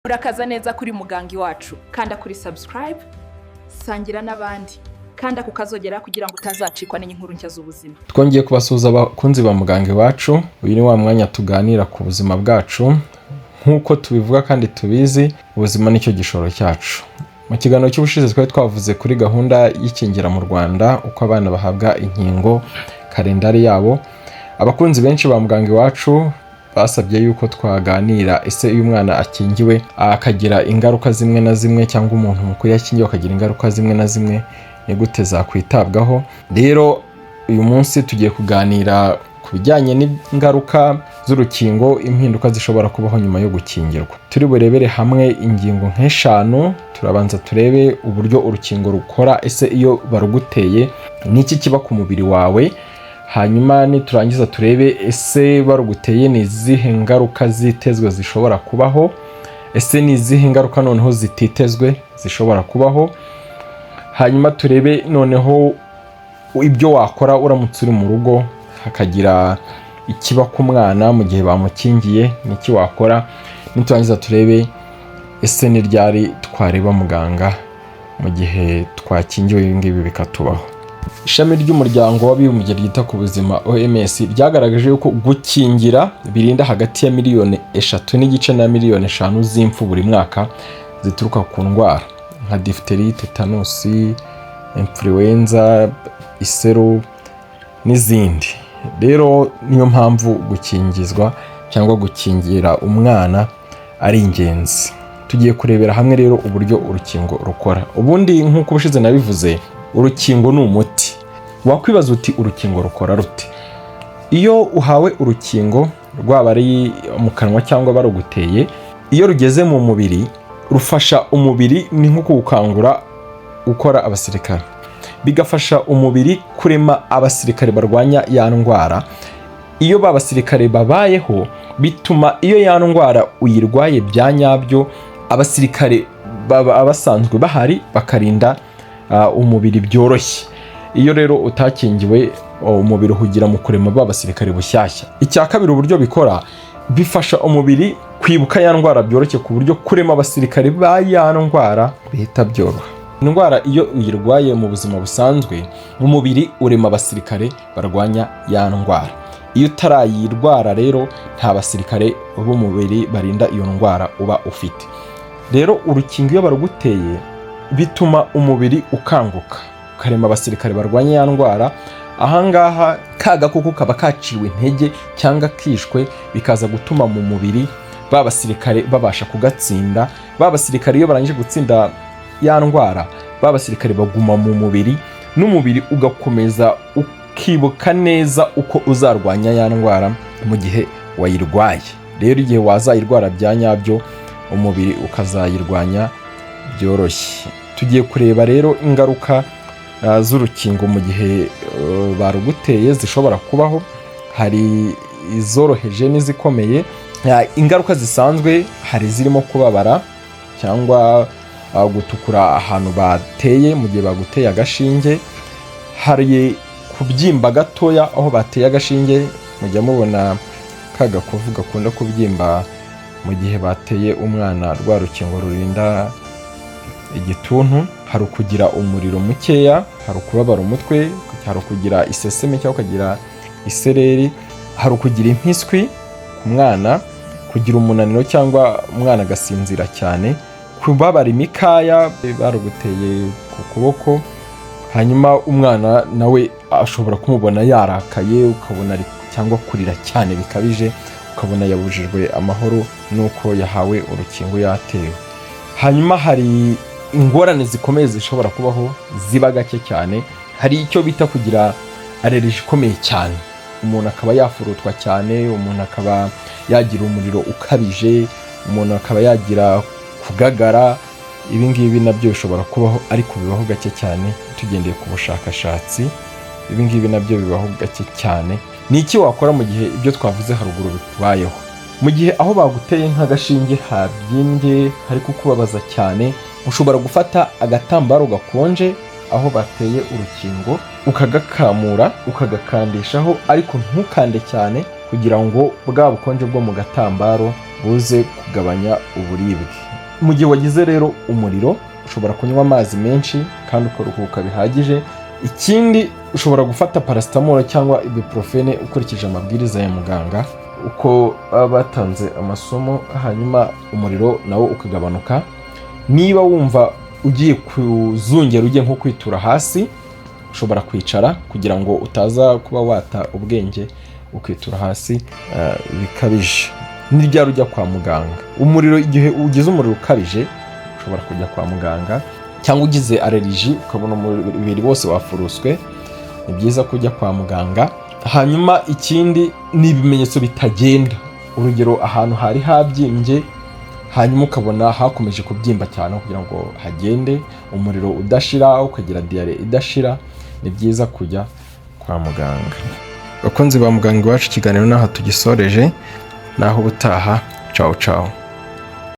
Urakaza neza kuri Muganga Iwacu. Kanda kuri subscribe, sangira n'abandi. Kanda kukazogera kugira ngo utazacikwa n'inkuru nshya z'ubuzima. Twongeye kubasuhuza abakunzi ba Muganga Iwacu. Uyu ni wa mwanya tuganira ku buzima bwacu. Nkuko tubivuga kandi tubizi, ubuzima nicyo gishoro cyacu. Mu kiganiro cy'ubushize twari twavuze kuri gahunda y'ikingira mu Rwanda, uko abana bahabwa inkingo, kalendari yabo. Abakunzi benshi ba Muganga Iwacu basabye yuko twaganira ese uyu mwana akingiwe akagira ingaruka zimwe na zimwe, cyangwa umuntu mukuru yakingiwe akagira ingaruka zimwe na zimwe, ni gute zakwitabwaho. Rero uyu munsi tugiye kuganira ku bijyanye n'ingaruka z'urukingo, impinduka zishobora kubaho nyuma yo gukingirwa. Turi burebere hamwe ingingo nk'eshanu. Turabanza turebe uburyo urukingo rukora, ese iyo baruguteye niki kiba ku mubiri wawe. Hanyuma niturangiza turebe ese baruguteye ni izihe ngaruka zitezwe zishobora kubaho, ese ni izihe ngaruka noneho zititezwe zishobora kubaho. Hanyuma turebe noneho ibyo wakora uramutse uri mu rugo hakagira ikiba ku mwana mu gihe bamukingiye, niki wakora. Niturangiza turebe ese ni ryari twareba muganga mu gihe twakingiwe ibingibi bikatubaho. Ishami ry'umuryango w'abibumbye ryita ku buzima OMS ryagaragaje yuko gukingira birinda hagati ya 3.5 miliyoni na 5 miliyoni z'impfu buri mwaka zituruka ku ndwara nka diphtheria, tetanus, influenza, iseru n'izindi. Rero niyo mpamvu gukingizwa cyangwa gukingira umwana ari ingenzi. Tugiye kurebera hamwe rero uburyo urukingo rukora. Ubundi nk'uko ubushize nabivuze, urukingo ni umuti. Wakwibaza uti urukingo rukora rute? Iyo uhawe urukingo, rwaba ari mu kanwa cyangwa baruguteye, iyo rugeze mu mubiri rufasha umubiri ni nko gukangura gukora abasirikare, bigafasha umubiri kurema abasirikare barwanya ya ndwara. Iyo babasirikare babayeho bituma iyo ya ndwara uyirwaye bya nyabyo, abasirikare basanzwe bahari bakarinda umubiri byoroshye. Iyo rero utakingiwe, umubiri uhugira mu kurema babasirikare bushyashya. Icya kabiri, uburyo bikora bifasha umubiri kwibuka ya ndwara byoroshye, ku buryo kurema abasirikare ba ya ndwara bihita byoroha. Indwara iyo uyirwaye mu buzima busanzwe, umubiri urema abasirikare barwanya ya ndwara. Iyo utarayirwara rero nta basirikare b'umubiri barinda iyo ndwara uba ufite. Rero urukingo iyo baruguteye bituma umubiri ukanguka, ukarema abasirikare barwanya ya ndwara. Ahangaha ka gakoko kaba kaciwe intege cyangwa kishwe, bikaza gutuma mu mubiri babasirikare babasha kugatsinda. Babasirikare iyo barangije gutsinda ya ndwara, babasirikare baguma mu mubiri, n'umubiri ugakomeza ukibuka neza uko uzarwanya ya ndwara mu gihe wayirwaye. Rero igihe wazayirwara bya nyabyo, umubiri ukazayirwanya byoroshye. Tugiye kureba rero ingaruka z'urukingo mu gihe baruguteye zishobora kubaho. Hari izoroheje n'izikomeye. Ingaruka zisanzwe hari zirimo kubabara cyangwa gutukura ahantu bateye mu gihe baguteye agashinge. Hari kubyimba gatoya aho bateye agashinge, mujya mubona ka gakovu gakunda kubyimba mu gihe bateye umwana rwa rukingo rurinda igituntu. Hari ukugira umuriro mukeya, hari ukubabara umutwe, hari ukugira iseseme cyangwa ukagira isereri, hari ukugira impiswi ku mwana, kugira umunaniro cyangwa umwana agasinzira cyane, kubabara imikaya baruguteye ku kuboko. Hanyuma umwana nawe ashobora kumubona yarakaye, ukabona cyangwa kurira cyane bikabije, ukabona yabujijwe amahoro nuko yahawe urukingo yatewe. Hanyuma hari ingorane zikomeye zishobora kubaho ziba gake cyane. Hari icyo bita kugira allergie ikomeye cyane, umuntu akaba yafurutwa cyane, umuntu akaba yagira umuriro ukabije, umuntu akaba yagira kugagara. Ibi ngibi nabyo bishobora kubaho, ariko bibaho gake cyane tugendeye ku bushakashatsi. Ibi ngibi nabyo bibaho gake cyane. Ni iki wakora mu gihe ibyo twavuze haruguru bikubayeho? Mu gihe aho baguteye nk'agashinge habyimbye, hari kukubabaza cyane, ushobora gufata agatambaro gakonje aho bateye urukingo, ukagakamura ukagakandishaho, ariko ntukande cyane kugira ngo bwa bukonje bwo mu gatambaro buze kugabanya uburibwe. Mu gihe wagize rero umuriro ushobora kunywa amazi menshi kandi ukaruhuka bihagije. Ikindi ushobora gufata paracetamol cyangwa ibuprofene ukurikije amabwiriza ya muganga uko baba batanze amasomo, hanyuma umuriro nawo ukagabanuka. Niba wumva ugiye kuzungera ujye nko kwitura hasi, ushobora kwicara kugira ngo utaza kuba wata ubwenge ukitura hasi bikabije. Ni ryari ujya kwa muganga? Umuriro, igihe ugize umuriro ukabije ushobora kujya kwa muganga, cyangwa ugize allergy ukabona umubiri wose wafuruswe, ni byiza kujya kwa muganga. Hanyuma ikindi ni ibimenyetso bitagenda, urugero ahantu hari habyimbye hanyuma ukabona hakomeje kubyimba cyane kugira ngo hagende, umuriro udashira, ukagira diare idashira, ni byiza kujya kwa muganga. Bakunzi ba Muganga Iwacu, ikiganiro naho tugisoreje, naho ubutaha. Ciao ciao.